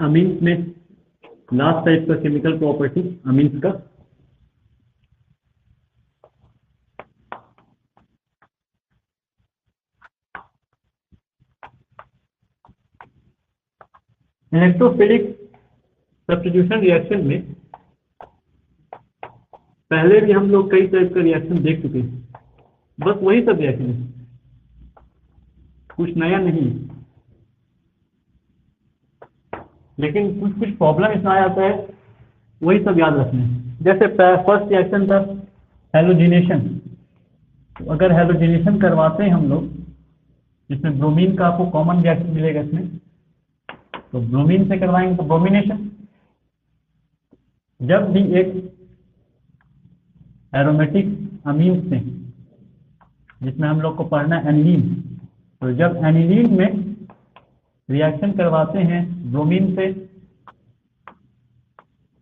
Amines में last type का chemical property amines का। इलेक्ट्रोफिलिक सब्स्टिट्यूशन रिएक्शन में पहले भी हम लोग कई टाइप का रिएक्शन देख चुके हैं, बस वही सब रिएक्शन है, कुछ नया नहीं। लेकिन कुछ कुछ प्रॉब्लम इसमें आ जाता है, वही सब याद रखना है। जैसे फर्स्ट रिएक्शन था हेलोजिनेशन। तो अगर हेलोजिनेशन करवाते हैं हम लोग, जिसमें ब्रोमीन का आपको कॉमन रिएक्शन मिलेगा इसमें, तो ब्रोमीन से करवाएंगे तो ब्रोमिनेशन। जब भी एक एरोमेटिक अमीन से, जिसमें हम लोग को पढ़ना है एनिलीन, तो जब एनिलीन में रिएक्शन करवाते हैं ब्रोमीन से,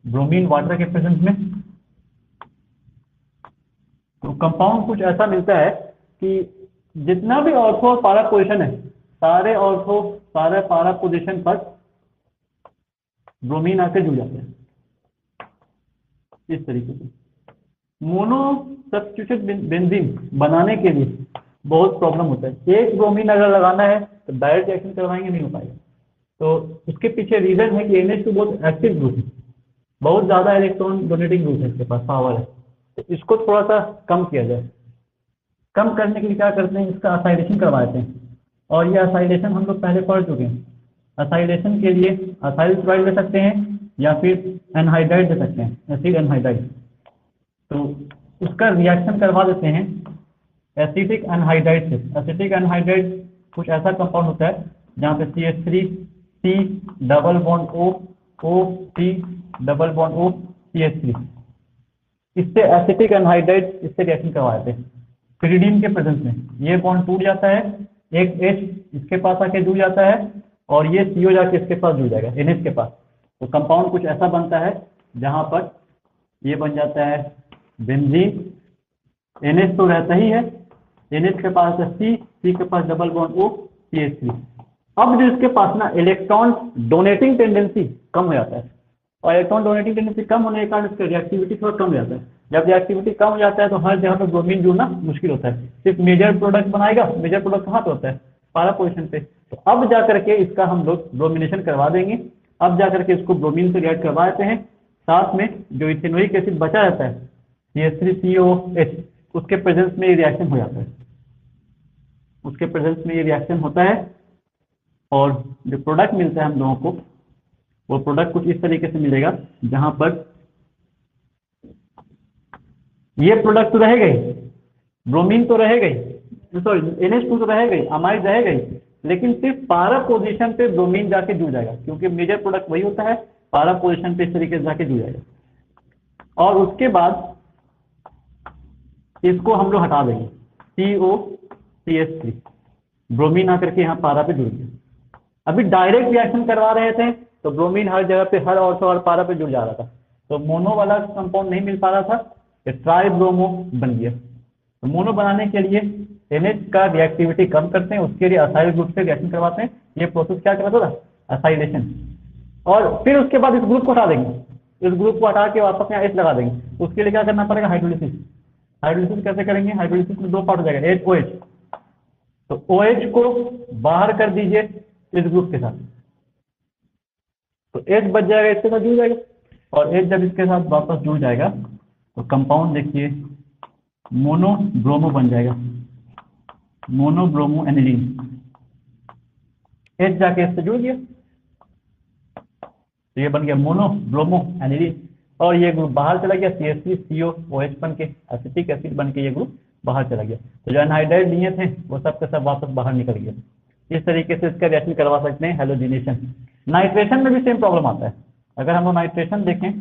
ब्रोमीन वाटर के प्रेजेंस में, तो कंपाउंड कुछ ऐसा मिलता है कि जितना भी ऑर्थो और पारा पोजीशन है, सारे ऑर्थो सारे पारा पोजीशन पर ब्रोमीन आके जुड़ जाते हैं। इस तरीके से मोनो सब्स्टिट्यूटेड बेंजीन बनाने के लिए बहुत प्रॉब्लम होता है। एक ब्रोमीन अगर लगाना है तो डायरेक्ट रिएक्शन करवाएंगे, नहीं हो पाएगा। तो उसके पीछे रीजन है कि NH2 बहुत एक्टिव ग्रुप है, बहुत ज़्यादा इलेक्ट्रॉन डोनेटिंग ग्रुप है, इसके पास पावर है। तो इसको थोड़ा सा कम किया जाए। कम करने के लिए क्या करते हैं, इसका असाइलेशन करवाते हैं। और ये असाइलेशन हम लोग पहले पढ़ चुके हैं। असाइलेशन के लिए असाइल क्लोराइड ले सकते हैं या फिर एनहाइड्राइड दे सकते हैं, एसिड एनहाइड्राइड। तो उसका रिएक्शन करवा देते हैं एसिटिक एनहाइड्राइड से। एसिटिक एनहाइड्राइड कुछ ऐसा कंपाउंड होता है जहाँ पे CH3 C double bond O O C double bond O CH3, इससे एसिटिक एनहाइड्राइड इससे रिएक्शन करवाते हैं। पिरिडीन के प्रेजेंस में ये बॉन्ड टूट जाता है, एक H इसके पास आके जुड़ जाता है और ये CO जाके इसके पास जुड़ जाएगा NH के पास। तो कंपाउंड कुछ ऐसा बनता है जहाँ पर ये बन जाता है बेंजीन। NH तो रहता ही है, NH के पास है C के पास डबल बॉन्ड O CH3। अब जो इसके पास ना इलेक्ट्रॉन डोनेटिंग टेंडेंसी कम हो जाता है, और इलेक्ट्रॉन डोनेटिंग टेंडेंसी कम होने के कारण इसका रिएक्टिविटी थोड़ा कम हो जाता है। जब रिएक्टिविटी कम हो जाता है तो हर जगह पर ब्रोमीन जुड़ना मुश्किल होता है। सिर्फ मेजर प्रोडक्ट बनाएगा, मेजर प्रोडक्ट कहाँ पे होता है, पारा पोजीशन पे। तो अब जा करके इसका हम लोग ब्रोमिनेशन करवा देंगे। अब जा करके इसको ब्रोमीन से रिएक्ट करवा देते हैं, साथ में जो इथेनोइक एसिड बचा रहता है CH3COH, उसके प्रेजेंस में ये रिएक्शन हो जाता है, उसके प्रेजेंस में ये रिएक्शन होता है। और जो प्रोडक्ट मिलता है हम लोगों को, वो प्रोडक्ट कुछ इस तरीके से मिलेगा जहां पर ये प्रोडक्ट तो रहेगा ही, ब्रोमीन तो रहेगा ही, सॉरी NH2 तो रहेगा ही, अमाइड रहेगा ही, लेकिन सिर्फ पारा पोजीशन पे ब्रोमीन जाके जुड़ जाएगा, क्योंकि मेजर प्रोडक्ट वही होता है, पारा पोजीशन पे इस तरीके से जाके जुड़ जाएगा। और उसके बाद इसको हम लोग हटा देंगे, COCH3, ब्रोमीन आकर के यहाँ पारा पे जुड़ गया। अभी डायरेक्ट रिएक्शन करवा रहे थे तो ब्रोमीन हर जगह पे, हर ऑर्थो और पारा पे जुड़ जा रहा था, तो मोनो वाला कंपाउंड नहीं मिल पा रहा था, तो ट्राई ब्रोमो बन गया। तो मोनो बनाने के लिए NH का रिएक्टिविटी कम करते हैं, उसके लिए असाइल ग्रुप से रिएक्शन करवाते हैं। ये प्रोसेस क्या कराता था, असाइलेशन। और फिर उसके बाद इस ग्रुप को हटा देंगे, इस ग्रुप को हटा के वापस यहाँ H लगा देंगे। उसके लिए क्या करना पड़ेगा, हाइड्रोलिसिस। हाइड्रोलिसिस कैसे करेंगे, हाइड्रोलिसिस में दो पार्ट हो जाएगा, HOH। तो OH को बाहर कर दीजिए इस ग्रुप के साथ, तो H बच जाएगा, इसके साथ जुड़ जाएगा। और H जब इसके साथ वापस जुड़ जाएगा तो कंपाउंड देखिए मोनो ब्रोमो बन जाएगा, मोनो ब्रोमो एनिलीन। H जाके इससे जुड़ गया तो ये बन गया मोनो ब्रोमो एनिलीन। और ये ग्रुप बाहर चला गया, CH3COOH बन के एसिटिक एसिड बन के ये ग्रुप बाहर चला गया। तो जो एनहाइड्राइड लिए थे वो सब के सब वापस बाहर निकल गया। इस तरीके से इसका रिएक्शन करवा सकते हैं हेलोजिनेशन। नाइट्रेशन में भी सेम प्रॉब्लम आता है। अगर हम लोग नाइट्रेशन देखें,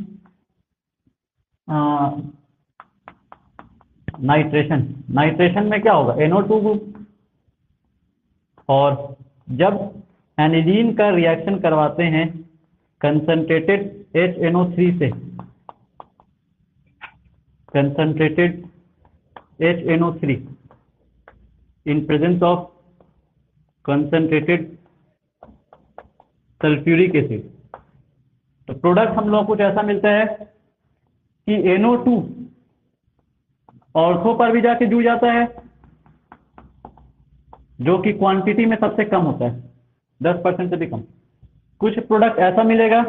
नाइट्रेशन में क्या होगा, NO2 ग्रुप। और जब एनिलीन का रिएक्शन करवाते हैं कंसंट्रेटेड HNO3 से, concentrated HNO3 in presence of concentrated sulphuric acid, तो प्रोडक्ट हम लोग को कुछ ऐसा मिलता है कि NO2 ऑर्थो पर भी जाके जुड़ जाता है, जो कि क्वांटिटी में सबसे कम होता है, 10% से भी कम। कुछ प्रोडक्ट ऐसा मिलेगा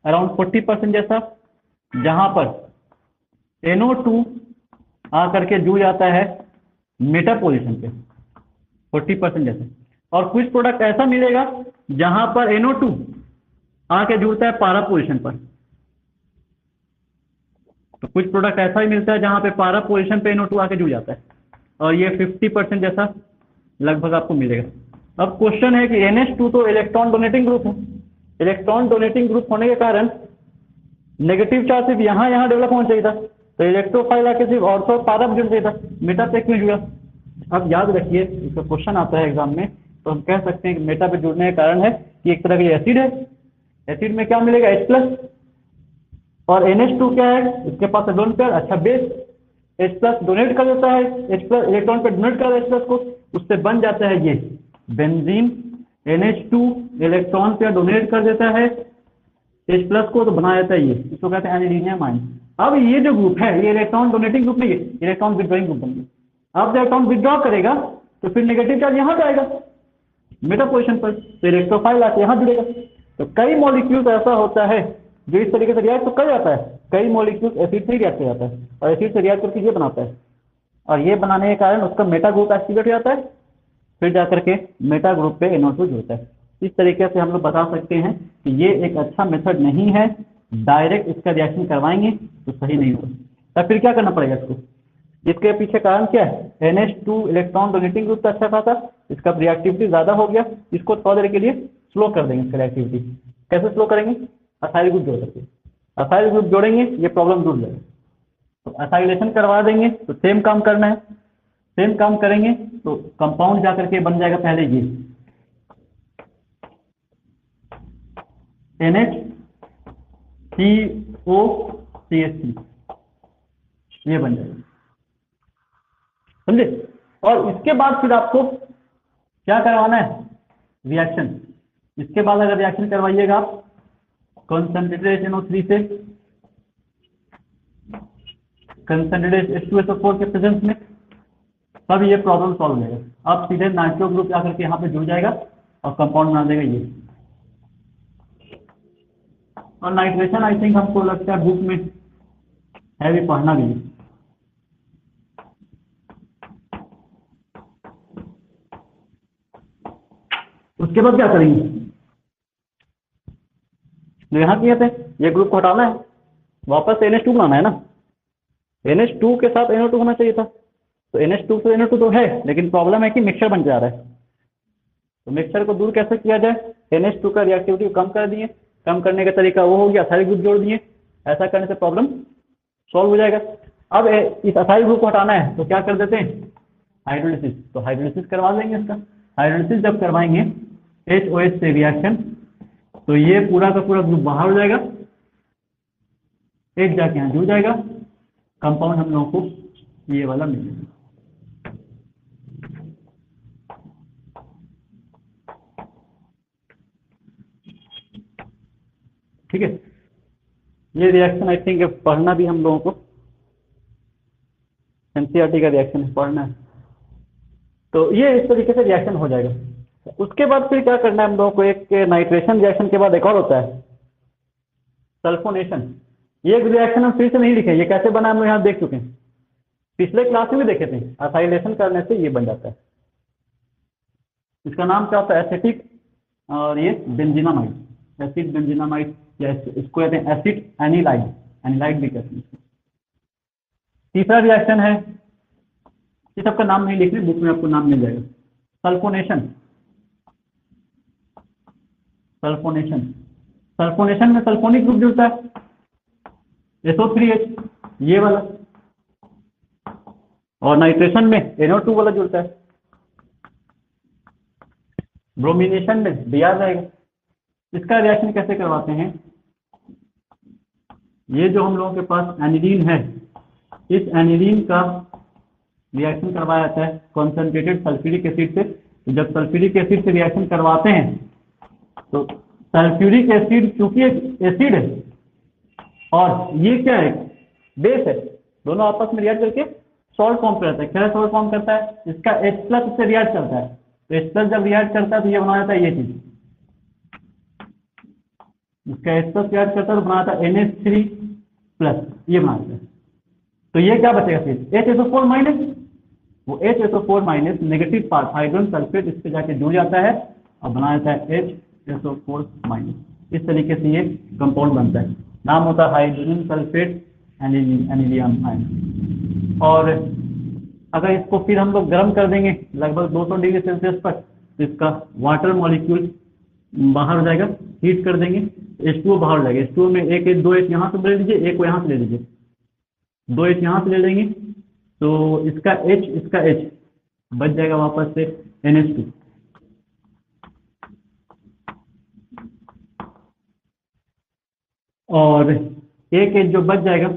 अराउंड 40% जैसा, जहां पर NO2 आकर के जुड़ जाता है मेटा पोजीशन पे 40% जैसे। और कुछ प्रोडक्ट ऐसा मिलेगा जहां पर NO2 आके जुड़ता है पारा पोजीशन पर। तो कुछ प्रोडक्ट ऐसा ही मिलता है जहां पे पारा पोजीशन पे NO2 आके जुड़ जाता है, और ये 50% जैसा लगभग आपको मिलेगा। अब क्वेश्चन है कि NH2 तो इलेक्ट्रॉन डोनेटिंग ग्रुप है, इलेक्ट्रॉन डोनेटिंग ग्रुप होने के कारण नेगेटिव चार्ज सिर्फ यहाँ डेवलप होना चाहिए था, तो इलेक्ट्रोफाइल आके सिर्फ ऑर्थो पारा जुड़ चाहिए था, मेटा पे क्यों जुड़ा? अब याद रखिए, इसका क्वेश्चन आता है एग्जाम में, तो हम कह सकते हैं कि मेटा पे जुड़ने का कारण है कि एक तरह का एसिड है, एसिड में क्या मिलेगा H+, और NH2 क्या है, इसके पास एडोन पेयर, अच्छा बेस, H+ डोनेट कर देता है, H+ इलेक्ट्रॉन पे डोनेट कर H+ को, उससे बन जाता है ये बेंजीन। NH2 इलेक्ट्रॉन पे डोनेट कर देता है H+ को, तो बना देता है ये, इसको कहते हैं एनिलीनियम आयन। अब ये जो ग्रुप है ये इलेक्ट्रॉन डोनेटिंग ग्रुप नहीं है, इलेक्ट्रॉन विड्रॉइंग ग्रुप बन गया। अब इलेक्ट्रॉन विड्रॉ करेगा तो फिर नेगेटिव चार्ज यहाँ जाएगा मेटा पोजीशन पर, तो इलेक्ट्रोफाइल आके यहाँ जुड़ेगा। तो कई मॉलिक्यूल्स ऐसा होता है जो इस तरीके से रिएक्ट तो कर जाता है, कई मॉलिक्यूल्स एसिड से रिएक्ट कर जाता है, और एसिड से रिएक्ट करके ये बनाता है, और ये बनाने के कारण उसका मेटा ग्रुप एक्टिवेट हो जाता है, फिर जाकर के मेटा ग्रुप पे NO2 जुड़ता है। इस तरीके से हम लोग बता सकते हैं कि ये एक अच्छा मेथड नहीं है, डायरेक्ट इसका रिएक्शन करवाएंगे तो सही नहीं होगा। तब फिर क्या करना पड़ेगा इसको? इसके पीछे कारण क्या है? NH2 इलेक्ट्रॉन डोनेटिंग ग्रुप अच्छा था, इसका रिएक्टिविटी ज्यादा हो गया, इसको थोड़ा देर के लिए स्लो कर देंगे इसका रिएक्टिविटी। कैसे स्लो करेंगे? असाइल ग्रुप जोड़ करके, असाइल ग्रुप जोड़ेंगे ये प्रॉब्लम दूर जाएगी। तो असाइलेशन करवा देंगे तो सेम काम करना है, सेम काम करेंगे तो कंपाउंड जाकर के बन जाएगा पहले ये NH3OCH3, ये बन जाएगा, समझे? और इसके बाद फिर आपको क्या करवाना है? रिएक्शन। इसके बाद अगर रिएक्शन करवाइएगा आप कंसंट्रेटेड NO3 से कंसंट्रेटेड H2SO4 के प्रेजेंस में, तब ये प्रॉब्लम सॉल्व हो जाएगा। अब सीधे नाइट्रो ग्रुप जाकर के यहाँ पे जुड़ जाएगा और कंपाउंड बना देगा ये। और नाइट्रेशन आई थिंक हमको लगता है बुक में है भी, पढ़ना भी। उसके बाद क्या करेंगे? जो यहाँ किए थे ये ग्रुप को हटाना है, वापस NH2 बनाना है ना, NH2 के साथ NO2 होना चाहिए था, तो NH2 से NO2 तो है, लेकिन प्रॉब्लम है कि मिक्सचर बन जा रहा है। तो मिक्सचर को दूर कैसे किया जाए? NH2 का रिएक्टिविटी कम कर दिए, कम करने का तरीका वो हो गया असाइल ग्रुप जोड़ दिए, ऐसा करने से प्रॉब्लम सॉल्व हो जाएगा। अब इस असाइल ग्रुप को हटाना है तो क्या कर देते हैं? हाइड्रोलिसिस। तो हाइड्रोलिसिस करवा देंगे इसका। हाइड्रोलिसिस जब करवाएंगे HOH से रिएक्शन, तो ये पूरा का पूरा ग्रुप बाहर हो जाएगा, एक जाके यहाँ जुड़ जाएगा, कंपाउंड हम लोगों को ये वाला मिलेगा। ठीक है, ये रिएक्शन आई थिंक पढ़ना भी हम लोगों को, NCERT का रिएक्शन है, पढ़ना है। तो ये इस तरीके से रिएक्शन हो जाएगा। उसके बाद फिर क्या करना है हम लोगों को? एक नाइट्रेशन रिएक्शन के बाद एक और होता है सल्फोनेशन। ये रिएक्शन हम फिर से नहीं लिखे, ये कैसे बना हम लोग यहाँ देख चुके हैं, पिछले क्लास में भी देखे थे। असाइलेशन करने से ये बन जाता है, इसका नाम क्या होता है? एसिटिक, और ये बेंजीनामाइड, एसिड बेंजीनामाइड, या इसको कहते हैं एसिड एनिलाइड, एनिलाइड भी कहते हैं। तीसरा रिएक्शन है, ये सबका नाम नहीं लिख रहे, बुक में आपको नाम मिल जाएगा, सल्फोनेशन। सल्फोनेशन, सल्फोनेशन में सल्फोनिक ग्रुप जुड़ता है SO3H, ये वाला, और नाइट्रेशन में NO2 वाला जुड़ता है। ब्रोमिनेशन में Br रहेगा। इसका रिएक्शन कैसे करवाते हैं? ये जो हम लोगों के पास एनिलीन है, इस एनिलीन का रिएक्शन करवाया जाता है कॉन्सेंट्रेटेड सल्फ्यूरिक एसिड से। तो जब सल्फ्यूरिक एसिड से रिएक्शन करवाते हैं तो सल्फ्यूरिक एसिड क्योंकि एक एसिड है और ये क्या है, बेस है, दोनों आपस में रिएक्ट करके सॉल्ट फॉर्म करता है। क्या सॉल्ट फॉर्म करता है, इसका H प्लस इससे रिएक्ट करता है, तो H प्लस जब रिएक्ट करता है तो ये बना जाता है ये चीज, इसका H प्लस रिएक्ट करता है तो बनाता है NH3 प्लस, ये बनाता है। तो ये क्या बचेगा फिर HSO4 माइनस, वो HSO4 minus negative part hydrogen sulphate इस पे जाके जुड़ जाता है और बना जाता है HSO4 माइनस। इस तरीके से ये कंपाउंड बनता है, नाम होता है हाइड्रोजन सल्फेट एनिलियम आयन। और अगर इसको फिर हम लोग गर्म कर देंगे लगभग 200 डिग्री सेल्सियस पर, तो इसका वाटर मॉलिक्यूल बाहर हो जाएगा, हीट कर देंगे H2O बाहर हो जाएगा। H2O में एक एक 2 H यहाँ से ले लीजिए, एक को यहाँ से ले लीजिए, 2 H यहाँ से ले लेंगे तो इसका H बच जाएगा वापस से NH2। और एक H जो बच जाएगा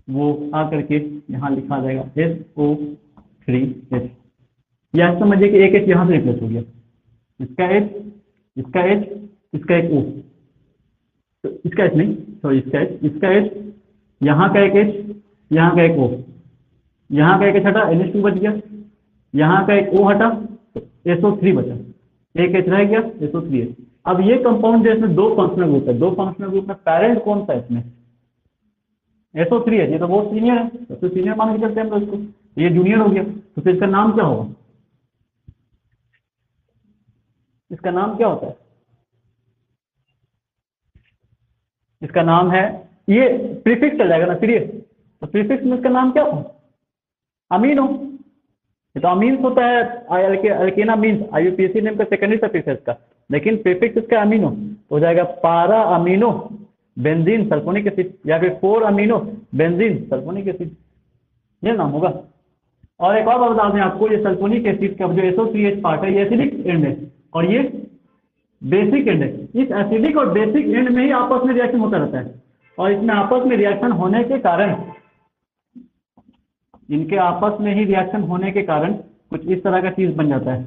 वो आ करके यहाँ लिखा जाएगा SO3H। या समझिए कि एक H यहाँ से रिप्लेस हो गया, इसका H, इसका H, इसका एक O, तो इसका H नहीं, सॉरी इसका H, यहाँ का एक H, यहाँ का एक O, यहाँ का एक H हटा NH2 बच गया, यहाँ का एक O हटा तो SO3 बचा, एक H रह गया SO3H। अब ये कंपाउंड जो इसमें दो फंक्शनल ग्रुप है, दो फंक्शनल ग्रुप में पैरेंट कौन सा है इसमें, SO3H, ये तो बहुत सीनियर है, सबसे सीनियर मान के चलते हैं हम लोग इसको, ये जूनियर हो गया, तो फिर इसका नाम क्या होगा, इसका नाम क्या होता है, इसका नाम है, ये प्रीफिक्स चल जाएगा ना फिर ये, तो प्रीफिक्स में इसका नाम क्या होगा, अमीनो। ये तो अमीन्स होता है, अल्केना मीन्स IUPAC नेम का सेकेंडरी सफिक्स है इसका, लेकिन प्रीफिक्स इसका अमीनो हो जाएगा, पारा अमीनो बेंजीन सल्फोनिक एसिड, या फिर 4 अमीनो बेंजीन सल्फोनिक एसिड, ये नाम होगा। और एक और बात बता दें आपको, ये सल्फोनिक एसिड का जो SO3H पार्ट है ये एसिडिक एंड है और ये बेसिक एंड है। इस एसिडिक और बेसिक एंड में ही आपस में रिएक्शन होता रहता है, और इसमें आपस में रिएक्शन होने के कारण, इनके आपस में ही रिएक्शन होने के कारण कुछ इस तरह का चीज बन जाता है,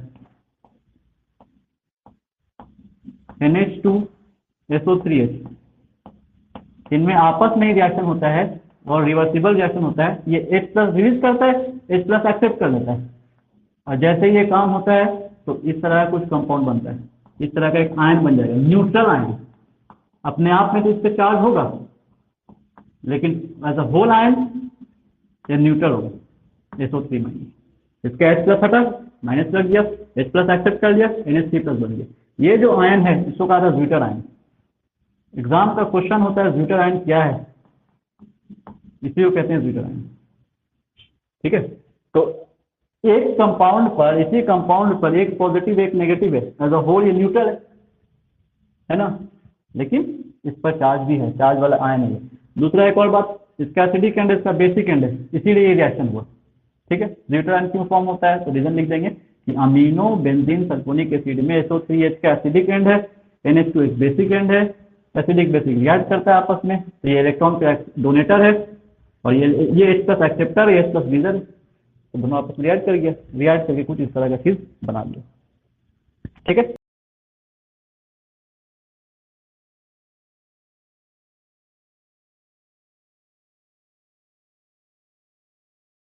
NH2SO3H। इनमें आपस में ही रिएक्शन होता है और रिवर्सिबल रिएक्शन होता है, ये H प्लस रिलीज करता है, H प्लस एक्सेप्ट कर लेता है, और जैसे ये काम होता है तो इस तरह का कुछ कंपाउंड बनता है, इस तरह का एक आयन बन जाएगा, न्यूट्रल आयन। अपने आप में तो इस पर चार्ज होगा, लेकिन एज अ होल आयन ये न्यूट्रल होगा, SO3 माइनस, इसका H प्लस हटा माइनस लग गया, H प्लस एक्सेप्ट कर लिया, NH3 प्लस बन गया। ये जो आयन है इसको कहा था ज्विटर आयन। एग्जाम का क्वेश्चन होता है ज्विटर आयन क्या है, इसी को कहते हैं ज्विटर आयन, ठीक है। तो एक कंपाउंड पर, इसी कंपाउंड पर एक पॉजिटिव एक नेगेटिव है, एज अ होल ये न्यूट्रल है ना, लेकिन इस पर चार्ज भी है, चार्ज वाला आयन है। दूसरा एक और बात, इसका एसिडिक एंड है, इसका बेसिक एंड है, इसीलिए ये रिएक्शन हुआ, ठीक है। ज्विटर आयन क्यों फॉर्म होता है, तो रीजन लिख देंगे कि अमीनो बेंजीन सल्फोनिक एसिड में SO3H का एसिडिक एंड है, NH2 बेसिक एंड है, एसिडिक बेसिक रिएक्ट करता है आपस में, तो ये इलेक्ट्रॉन का डोनेटर है और ये H plus acceptor, H plus leader, तो दोनों आपस में रिएक्ट कर गया, रिएक्ट करके कुछ इस तरह का चीज बना दिया, ठीक है।